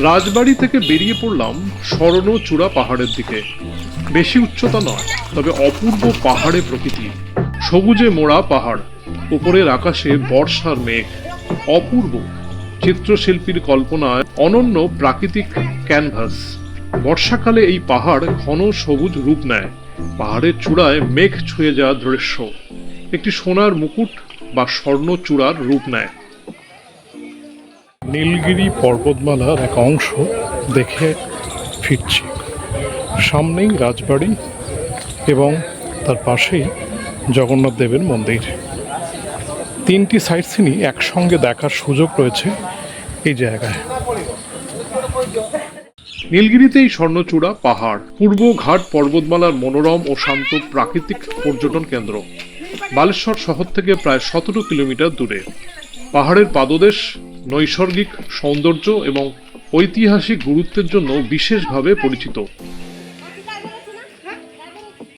রাজবাড়ি থেকে বেরিয়ে পড়লাম স্বর্ণচূড়া পাহাড়ের দিকে। বেশি উচ্চতা নয়, তবে অপূর্ব পাহাড়ে প্রকৃতি। সবুজে মোড়া পাহাড়, উপরের আকাশে বর্ষার মেঘ। অপূর্ব চিত্রশিল্পীর কল্পনায় অনন্য প্রাকৃতিক ক্যানভাস। বর্ষাকালে এই পাহাড় ঘন সবুজ রূপ নেয়। পাহাড়ের চূড়ায় মেঘ ছুঁয়ে যাওয়া দৃশ্য একটি সোনার মুকুট বা স্বর্ণচূড়ার রূপ নেয়। নীলগিরি পর্বতমালার এক অংশ দেখে ফিরছি। সামনেই রাজবাড়ি এবং তার পাশেই জগন্নাথ দেবের মন্দির। তিনটি সাইট সিনই একসঙ্গে দেখার সুযোগ রয়েছে এই জায়গায়। নীলগিরিতে এই স্বর্ণচূড়া পাহাড় পূর্ব ঘাট পর্বতমালার মনোরম ও শান্ত প্রাকৃতিক পর্যটন কেন্দ্র। বালেশ্বর শহর থেকে প্রায় 17 কিলোমিটার দূরে। পাহাড়ের পাদদেশ নৈসর্গিক সৌন্দর্য এবং ঐতিহাসিক গুরুত্বের জন্য বিশেষভাবে পরিচিত।